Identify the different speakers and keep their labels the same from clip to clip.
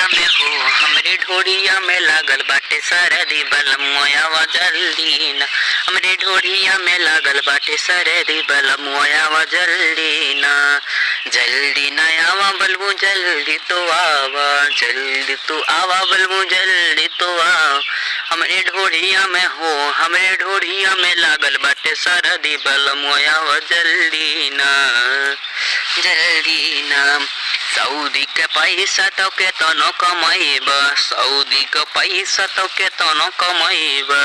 Speaker 1: ढोड़िया में हो, हमरे ढोड़िया में लागल बाटे सरदी बलमुआ जल्दी ना। हमरे ढोड़िया में लागल बाटे सरदी बलमुआ जल्दी ना। जल्दी ना आवा बलमु जल्दी तो आवा, जल्दी तू आवा बलमु जल्दी तो आ। हमरे ढोड़िया में हो, हमरे ढोड़िया में लागल बाटे सरदी बलमुआ जल्दी ना, जल्दी ना। सऊदी के पैसा तो के तनो कमाइबा, सऊदी के पैसा तो के तनो कमाइबा।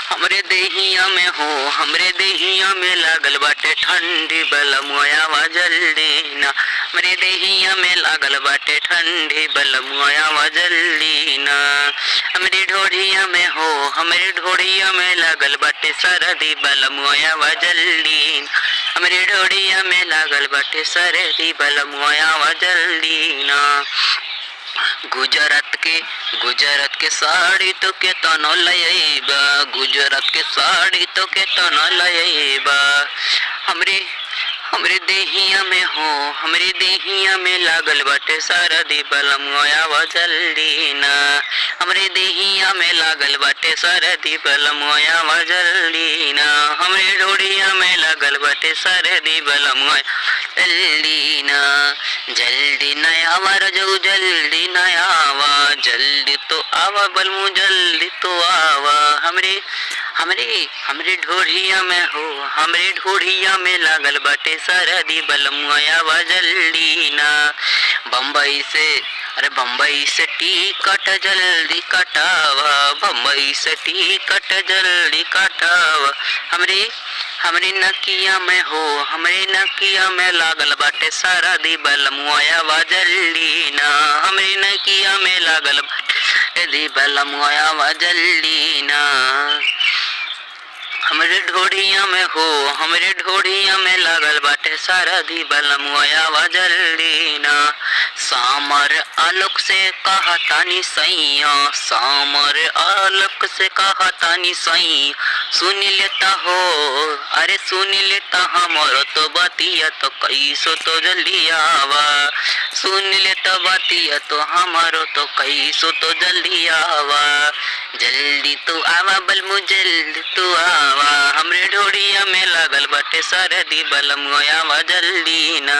Speaker 1: हमरे देहिया में हो, हमरे देहिया में लागल बाटे ठंडी बलमुआ जल्दी ना। हमरे देहिया में लागल बाटे ठंडी बलमुआ जल्दी ना। हमरे ढोड़िया में हो, हमरे ढोड़िया में लागल बाटे सरदी बलमुआ जल्दी ना। हमरे ढोड़िया में लागल बाटे सरदी बलमुआ जल्दी ना। गुजरात के साड़ी तो के तनो लयबा, गुजरात के साड़ी तो के तनो लयबा। हमरे देहिया में हो, हमरे देहिया में लागल बाटे सरदी बलमुआ जल्दी ना। हमरे देहिया में लागल बाटे सरदी बलमुआ जल्दी ना। हमरे ढोड़िया में लागल बाटे सरदी बलमुआ जल्दी ना। जल्दी न आवा रजऊ जल्दी न आवा, जल्दी तो आवा बलमु जल्दी तो आवा। हमरे ढोड़िया में हो, हमरे ढोड़िया में लागल बाटे सरदी बलमुआ जल्दी ना। बम्बई से टिकट जल्दी कटावा, बम्बई से टिकट जल्दी कटावा। हमरे नकिया में हो, हमरे नकिया में लागल बाटे सरदी बलमुआ जल्दी ना। हमरे नकिया में लागल बाटे बलमुआ जल्दी ना। हमरे ढोड़िया में हो, हमरे ढोड़िया में लागल बाटे सरदी बलमुआ जल्दी ना। सामर आलोक से कहतानी सैया, सामर आलोक से कहतानी सैया। सुन लेता हो, अरे सुन लेता हमरो तो बतिया तो कैसो तो जल्दी आवा। सुन लेता बतिया तो हमारो तो कैसो तो जल्दी आवा। जल्दी तो आवा बलमु जल्दी तो आवा। हमरे ढोड़िया में लागल बाटे सरदी बलमुआ जल्दी ना।